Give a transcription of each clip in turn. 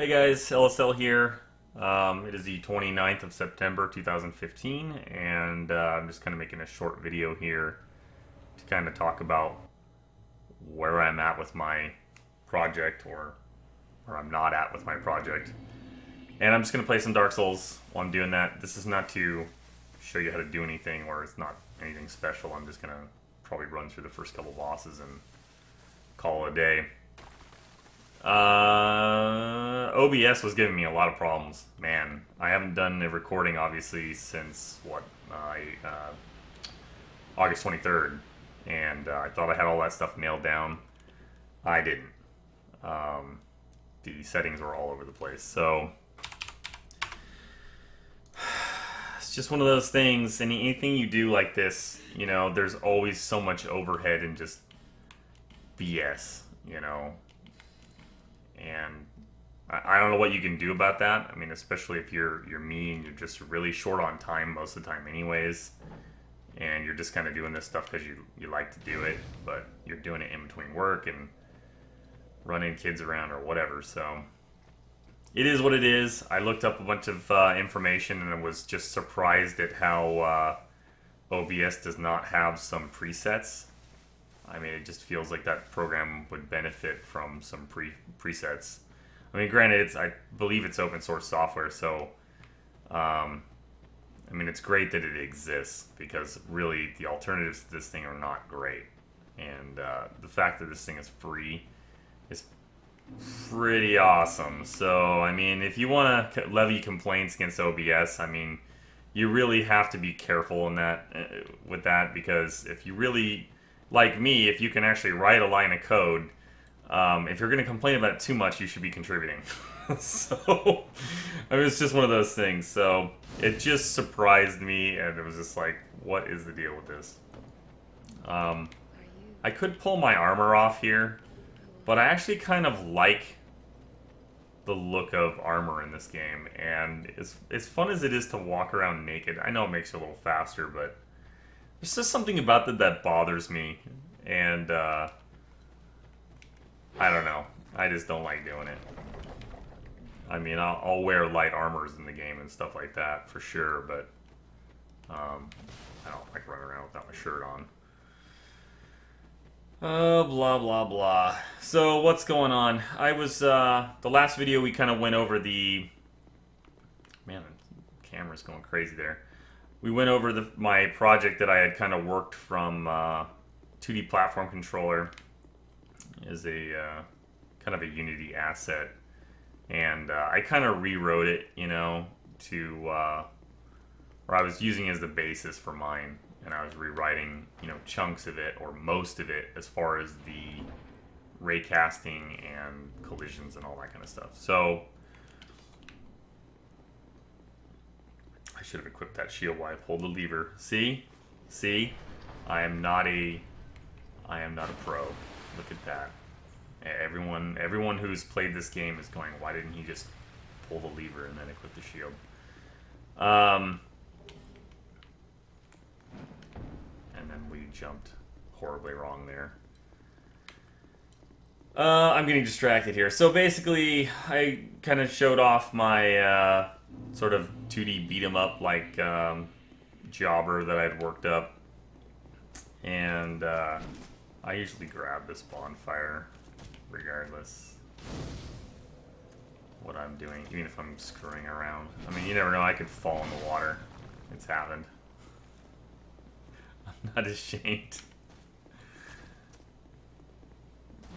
Hey guys, LSL here. It is the 29th of September 2015, and I'm just kind of making a short video here to kind of talk about where I'm at with my project, or where I'm not at with my project. And I'm just going to play some Dark Souls while I'm doing that. This is not to show you how to do anything, or it's not anything special. I'm just going to probably run through the first couple bosses and call it a day. OBS was giving me a lot of problems. Man, I haven't done a recording obviously since August 23rd, and I thought I had all that stuff nailed down. I didn't. The settings were all over the place, so it's just one of those things. Anything you do like this, there's always so much overhead and just BS, and I don't know what you can do about that. I mean, especially if you're me and you're just really short on time most of the time anyways, and you're just kind of doing this stuff because you like to do it, but you're doing it in between work and running kids around or whatever. So it is what it is. I looked up a bunch of information and I was just surprised at how OBS does not have some presets. I mean, it just feels like that program would benefit from some presets. I mean, granted, I believe it's open source software, so I mean, it's great that it exists, because really the alternatives to this thing are not great. And the fact that this thing is free is pretty awesome. So, I mean, if you want to levy complaints against OBS, I mean, you really have to be careful in that with that, because if you really, like me, if you can actually write a line of code, if you're going to complain about it too much, you should be contributing. So, I mean, it's just one of those things. So, it just surprised me, and it was just like, what is the deal with this? I could pull my armor off here, but I actually kind of like the look of armor in this game, and as fun as it is to walk around naked, I know it makes you a little faster, but there's just something about that bothers me, and I don't know. I just don't like doing it. I mean, I'll wear light armors in the game and stuff like that for sure, but I don't like running around without my shirt on. Blah blah blah. So what's going on? I was the last video we kind of went over the, man, the camera's going crazy there. We went over my project that I had kind of worked from 2D platform controller as a kind of a Unity asset, and I kind of rewrote it, to or I was using it as the basis for mine, and I was rewriting, chunks of it or most of it as far as the ray casting and collisions and all that kind of stuff. So I should have equipped that shield while I pulled the lever. See, I am not a pro. Look at that. Everyone who's played this game is going, why didn't he just pull the lever and then equip the shield? And then we jumped horribly wrong there. I'm getting distracted here. So basically, I kind of showed off my sort of 2D beat 'em up like jobber that I'd worked up, and I usually grab this bonfire regardless what I'm doing, even if I'm screwing around. I mean, you never know, I could fall in the water. It's happened. I'm not ashamed.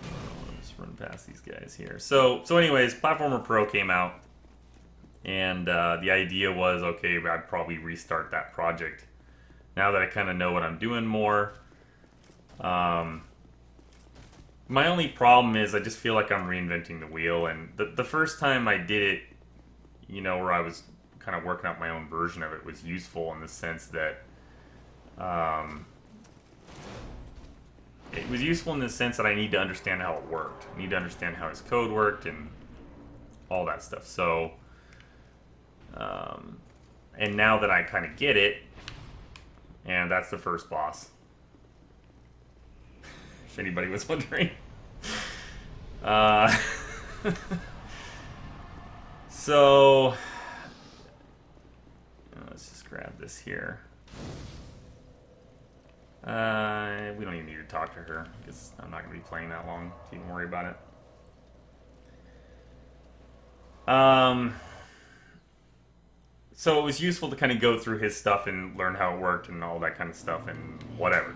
I'll just run past these guys here. So anyways, Platformer Pro came out, and the idea was, okay, I'd probably restart that project now that I kind of know what I'm doing more. My only problem is I just feel like I'm reinventing the wheel, and the first time I did it, where I was kind of working out my own version of it, was useful in the sense that it was useful in the sense that I need to understand how it worked. I need to understand how his code worked and all that stuff. So, and now that I kind of get it, and that's the first boss. If anybody was wondering. So let's just grab this here. We don't even need to talk to her because I'm not going to be playing that long. So you can worry about it. So it was useful to kind of go through his stuff and learn how it worked and all that kind of stuff and whatever.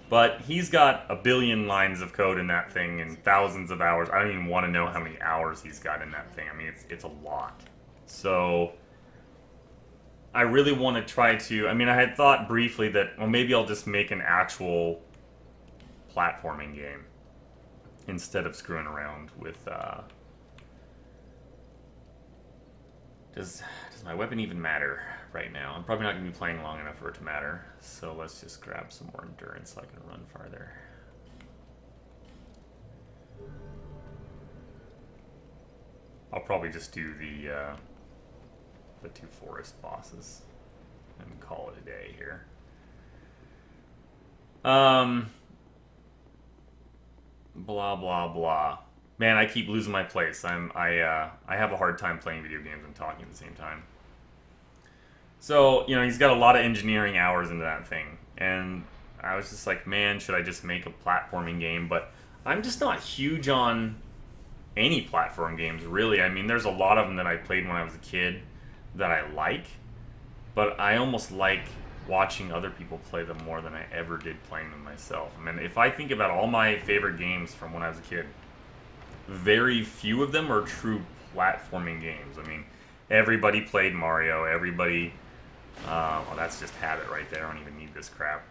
But he's got a billion lines of code in that thing and thousands of hours. I don't even want to know how many hours he's got in that thing. I mean, it's a lot. So I really want to try to... I mean, I had thought briefly that, well, maybe I'll just make an actual platforming game instead of screwing around with... Does my weapon even matter right now? I'm probably not going to be playing long enough for it to matter. So let's just grab some more endurance so I can run farther. I'll probably just do the 2 forest bosses and call it a day here. Blah, blah, blah. Man, I keep losing my place. I have a hard time playing video games and talking at the same time. So, you know, he's got a lot of engineering hours into that thing. And I was just like, man, should I just make a platforming game? But I'm just not huge on any platform games, really. I mean, there's a lot of them that I played when I was a kid that I like. But I almost like watching other people play them more than I ever did playing them myself. I mean, if I think about all my favorite games from when I was a kid, very few of them are true platforming games. I mean, everybody played Mario. Everybody... well, that's just habit right there. I don't even need this crap.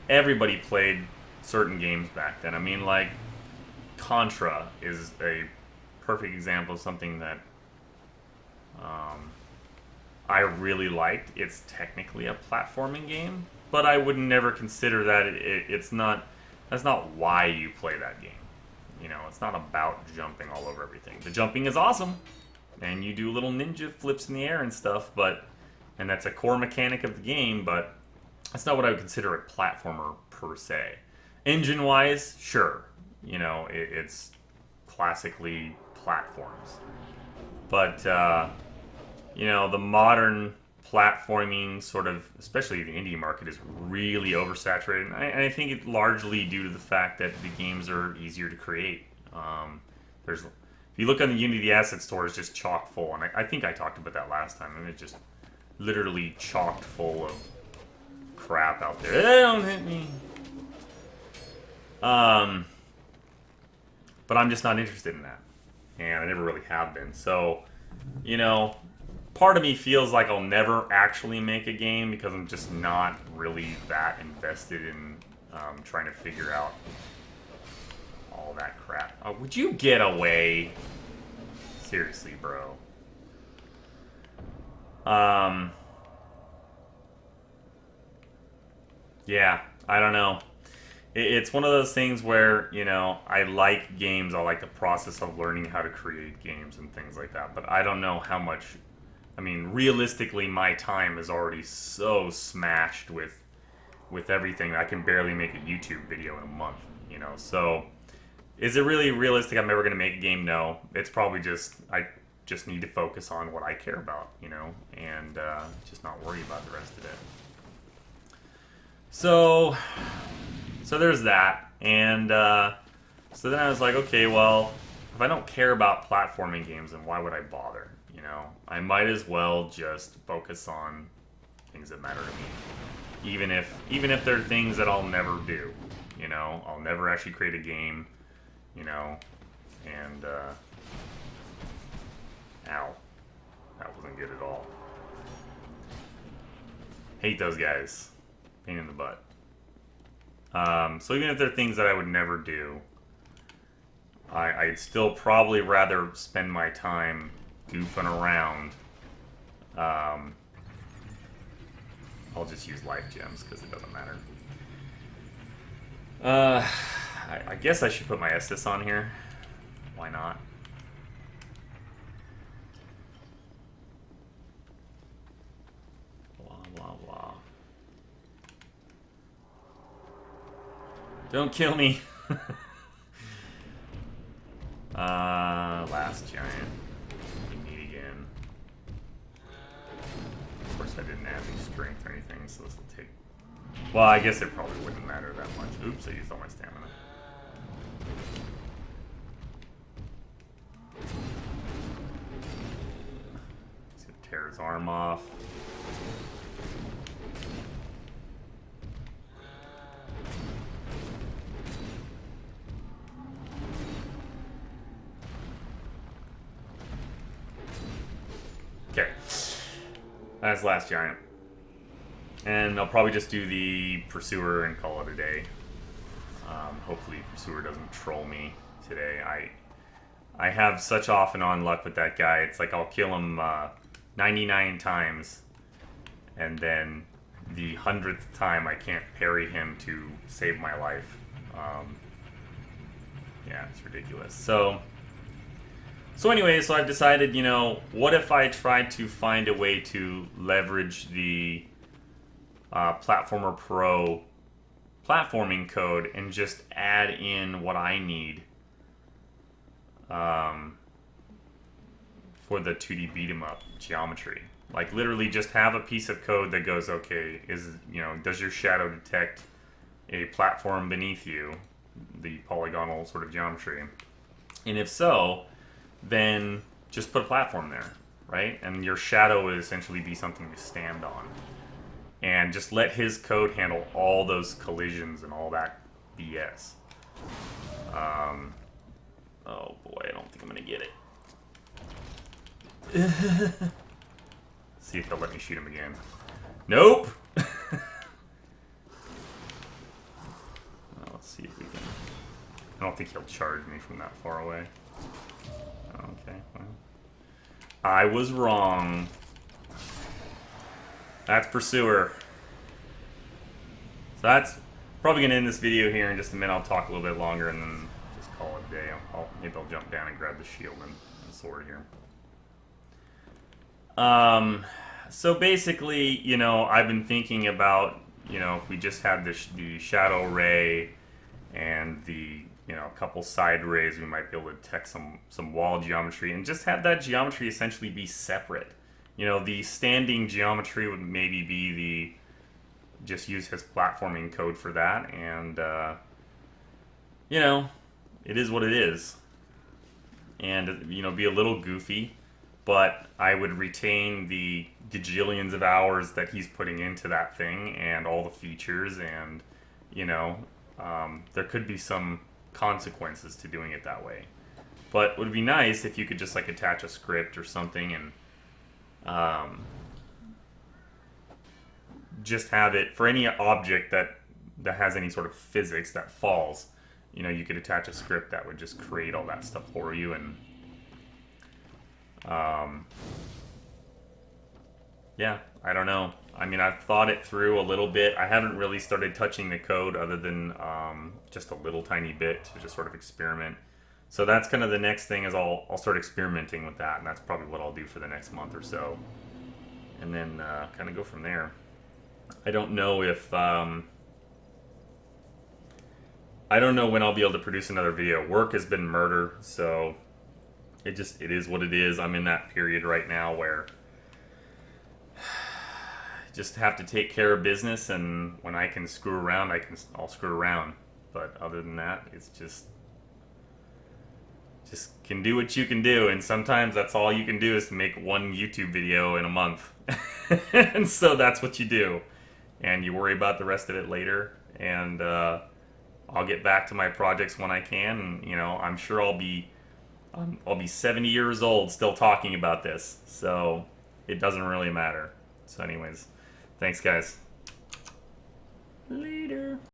Everybody played certain games back then. I mean, like, Contra is a perfect example of something that I really liked. It's technically a platforming game, but I would never consider that it's not... That's not why you play that game. You know, it's not about jumping all over everything. The jumping is awesome, and you do little ninja flips in the air and stuff, and that's a core mechanic of the game, but that's not what I would consider a platformer per se. Engine-wise, sure. You know, it's classically platforms. But, you know, the modern platforming sort of, especially the indie market, is really oversaturated. And I think it's largely due to the fact that the games are easier to create. If you look on the Unity Asset Store, it's just chock full. And I think I talked about that last time. And it's just literally chocked full of crap out there. Don't hit me. But I'm just not interested in that. And I never really have been. So, you know, part of me feels like I'll never actually make a game because I'm just not really that invested in trying to figure out all that crap. Would you get away? Seriously, bro. Yeah, I don't know. It's one of those things where, you know, I like games. I like the process of learning how to create games and things like that. But I don't know how much... I mean, realistically, my time is already so smashed with everything. I can barely make a YouTube video in a month, you know. So, is it really realistic I'm ever going to make a game? No. It's probably just... I just need to focus on what I care about, you know, and just not worry about the rest of it. So there's that. And so then I was like, okay, well, if I don't care about platforming games, then why would I bother? You know, I might as well just focus on things that matter to me, even if they're things that I'll never do. You know, I'll never actually create a game. You know, and ow, that wasn't good at all. Hate those guys, pain in the butt. So even if they're things that I would never do, I'd still probably rather spend my time goofing around. I'll just use life gems because it doesn't matter. I guess I should put my Estus on here. Why not? Blah, blah, blah. Don't kill me. Last giant. We meet again. Of course, I didn't add any strength or anything, so this will take. Well, I guess it probably wouldn't matter that much. Oops, I used all my stamina. Let's tear his arm off. Okay, that's last giant. And I'll probably just do the Pursuer and call it a day. Hopefully Pursuer doesn't troll me today. I have such off and on luck with that guy. It's like I'll kill him 99 times, and then the 100th time I can't parry him to save my life. Yeah, it's ridiculous. So anyway, so I've decided, you know, what if I tried to find a way to leverage the Platformer Pro platforming code and just add in what I need for the 2D beat 'em up geometry. Like literally just have a piece of code that goes, okay, does your shadow detect a platform beneath you, the polygonal sort of geometry? And if so, then just put a platform there, right? And your shadow would essentially be something to stand on. And just let his code handle all those collisions and all that BS. Oh boy, I don't think I'm gonna get it. See if they'll let me shoot him again. Nope! Let's see if we can... I don't think he'll charge me from that far away. Okay, well. I was wrong. That's Pursuer. So that's probably going to end this video here in just a minute. I'll talk a little bit longer and then just call it a day. Maybe I'll jump down and grab the shield and sword here. So basically, you know, I've been thinking about, you know, if we just had the shadow ray and the, you know, a couple side rays, we might be able to detect some wall geometry and just have that geometry essentially be separate. You know, the standing geometry would maybe be just use his platforming code for that, and, you know, it is what it is. And, you know, be a little goofy, but I would retain the gajillions of hours that he's putting into that thing and all the features, and, you know, there could be some consequences to doing it that way. But it would be nice if you could just, like, attach a script or something and just have it for any object that has any sort of physics that falls. You know, you could attach a script that would just create all that stuff for you. And yeah, I don't know. I mean, I've thought it through a little bit. I haven't really started touching the code other than just a little tiny bit to just sort of experiment. So that's kind of the next thing is I'll start experimenting with that, and that's probably what I'll do for the next month or so. And then kind of go from there. I don't know if... I don't know when I'll be able to produce another video. Work has been murder, so it is what it is. I'm in that period right now where I just have to take care of business, and when I can screw around, I'll screw around. But other than that, it's just can do what you can do, and sometimes that's all you can do is to make one YouTube video in a month. And so that's what you do. And you worry about the rest of it later, and I'll get back to my projects when I can, and you know, I'm sure I'll be 70 years old still talking about this, so it doesn't really matter. So anyways, thanks guys. Later.